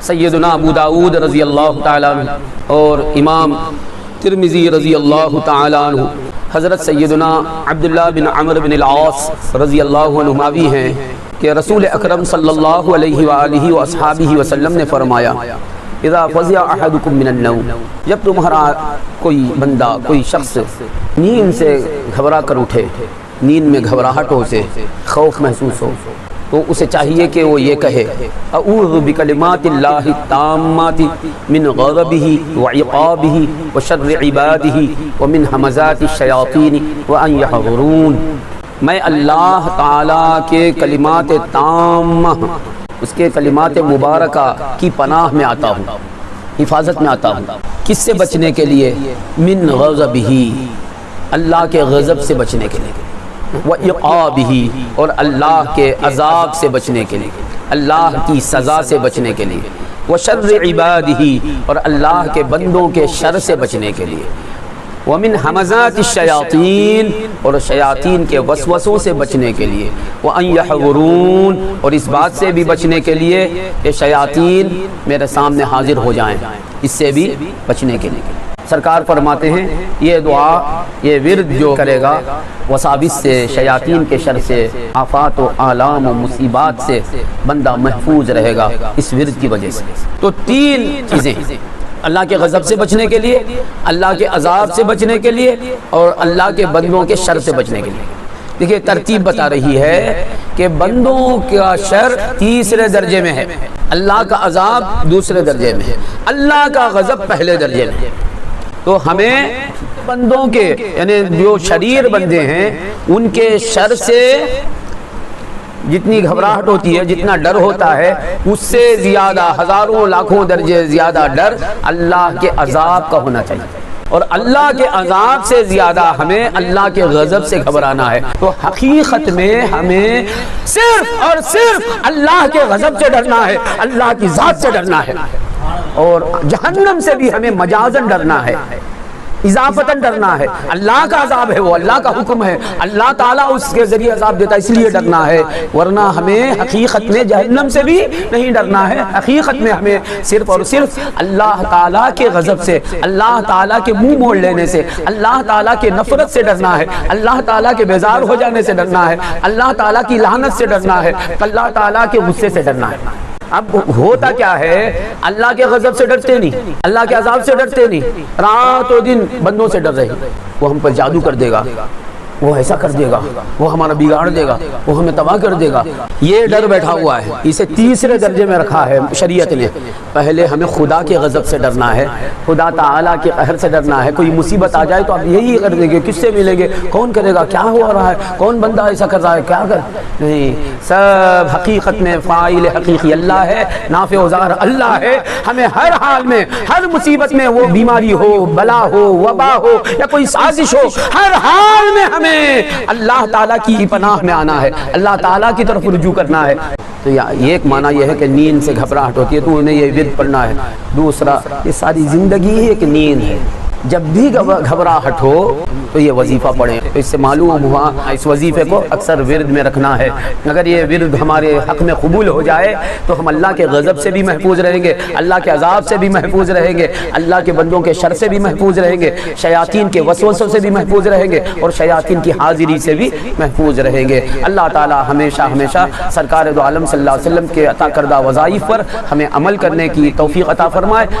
سیدنا ابو داؤد رضی اللہ تعالیٰ عنہ اور امام ترمذی رضی اللہ تعالیٰ عنہ حضرت سیدنا عبداللہ بن عمرو بن العاص رضی اللہ عنہما بھی ہیں کہ رسول اکرم صلی اللہ علیہ وآلہ وآصحابہ وسلم نے فرمایا اذا فزع احدکم من النوم، جب تمہارا کوئی بندہ کوئی شخص نیند سے گھبرا کر اٹھے، نیند میں گھبراہٹ ہو سے خوف محسوس ہو، تو اسے چاہیے کہ وہ یہ کہے اعوذ بکلمات اللہ التامات من غضبہ وعقابہ وشر عبادہ ومن ہمزات الشیاطین وان یحضرون، میں اللہ تعالیٰ کے کلمات تامہ، اس کے کلمات مبارکہ کی پناہ میں آتا ہوں، حفاظت میں آتا ہوں، کس سے بچنے کے لیے؟ من غضبہ، اللہ کے غضب سے بچنے کے لیے، وعقابہ، اور اللہ کے عذاب سے بچنے کے لیے، اللہ کی سزا سے بچنے کے لیے، وشر عبادہ، اور اللہ کے بندوں کے شر سے بچنے کے لیے، ومن ہمزات الشیاطین، اور شیاطین کے وسوسوں سے بچنے کے لیے، وان یحضرون، اور اس بات سے بھی بچنے کے لیے کہ شیاطین میرے سامنے حاضر ہو جائیں، اس سے بھی بچنے کے لیے۔ سرکار فرماتے ہیں یہ دعا، یہ ورد جو کرے گا وساوس سے، شیاطین کے شر سے، آفات و آلام و مصیبات سے بندہ محفوظ رہے گا اس ورد کی وجہ سے۔ تو تین چیزیں، اللہ کے غضب سے بچنے کے لیے، اللہ کے عذاب سے بچنے کے لیے، اور اللہ کے بندوں کے شر سے بچنے کے لیے۔ دیکھیے ترتیب بتا رہی ہے کہ بندوں کا شر تیسرے درجے میں ہے، اللہ کا عذاب دوسرے درجے میں ہے، اللہ کا غضب پہلے درجے میں ہے۔ تو ہمیں بندوں کے یعنی جو شریر بندے ہیں ان کے شر سے جتنی گھبراہٹ ہوتی ہے، جتنا ڈر ہوتا ہے، اس سے زیادہ ہزاروں لاکھوں درجے زیادہ ڈر اللہ کے عذاب کا ہونا چاہیے، اور اللہ کے عذاب سے زیادہ ہمیں اللہ کے غضب سے گھبرانا ہے۔ تو حقیقت میں ہمیں صرف اور صرف اللہ کے غضب سے ڈرنا ہے، اللہ کی ذات سے ڈرنا ہے، اور جہنم سے بھی ہمیں مجازن ڈرنا ہے، اضافتاً ڈرنا ہے۔ اللہ کا عذاب ہے، وہ اللہ کا حکم ہے، اللہ تعالیٰ اس کے ذریعے عذاب دیتا ہے، اس لیے ڈرنا ہے، ورنہ ہمیں حقیقت میں جہنم سے بھی نہیں ڈرنا ہے۔ حقیقت میں ہمیں صرف اور صرف اللہ تعالیٰ کے غضب سے، اللہ تعالیٰ کے منہ موڑ لینے سے، اللہ تعالیٰ کے نفرت سے ڈرنا ہے، اللہ تعالیٰ کے بیزار ہو جانے سے ڈرنا ہے، اللہ تعالیٰ کی لعنت سے ڈرنا ہے، اللہ تعالیٰ کے غصے سے ڈرنا ہے۔ اب ہوتا کیا ہے، اللہ کے غضب سے ڈرتے نہیں، اللہ کے عذاب سے ڈرتے نہیں، رات و دن بندوں سے ڈر رہے، وہ ہم پر جادو کر دے گا، وہ ایسا کر دے گا، وہ ہمارا بگاڑ دے گا، وہ ہمیں تباہ کر دے گا، یہ ڈر بیٹھا ہوا ہے۔ اسے تیسرے درجے میں رکھا ہے شریعت نے۔ پہلے ہمیں خدا کے غضب سے ڈرنا ہے، خدا تعالیٰ کے قہر سے ڈرنا ہے۔ کوئی مصیبت آ جائے تو آپ یہی کر دیں گے، کس سے ملیں گے، کون کرے گا، کیا ہو رہا ہے، کون بندہ ایسا کر رہا ہے، کیا کر نہیں، سب حقیقت میں فاعل حقیقی اللہ ہے، نافع و ضار اللہ ہے۔ ہمیں ہر حال میں، ہر مصیبت میں، وہ بیماری ہو، بلا ہو، وبا ہو یا کوئی سازش ہو، ہر حال میں ہمیں اللہ تعالیٰ کی پناہ میں آنا ہے، اللہ تعالیٰ کی طرف رجوع کرنا ہے۔ تو یہ ایک معنی یہ ہے کہ نیند سے گھبراہٹ ہوتی ہے تو انہیں یہ ورد پڑھنا ہے۔ دوسرا، یہ ساری زندگی ایک نیند ہے، جب بھی گھبراہٹ ہو تو یہ وظیفہ پڑھیں۔ تو اس سے معلوم ہوا اس وظیفے کو اکثر ورد میں رکھنا ہے۔ اگر یہ ورد ہمارے حق میں قبول ہو جائے تو ہم اللہ کے غضب سے بھی محفوظ رہیں گے، اللہ کے عذاب سے بھی محفوظ رہیں گے، اللہ کے بندوں کے شر سے بھی محفوظ رہیں گے، شیاطین کے وسوسوں سے بھی محفوظ رہیں گے، اور شیاطین کی حاضری سے بھی محفوظ رہیں گے۔ اللہ تعالی ہمیشہ ہمیشہ سرکار دو عالم صلی اللہ علیہ وسلم کے عطا کردہ وظائف پر ہمیں عمل کرنے کی توفیق عطا فرمائے۔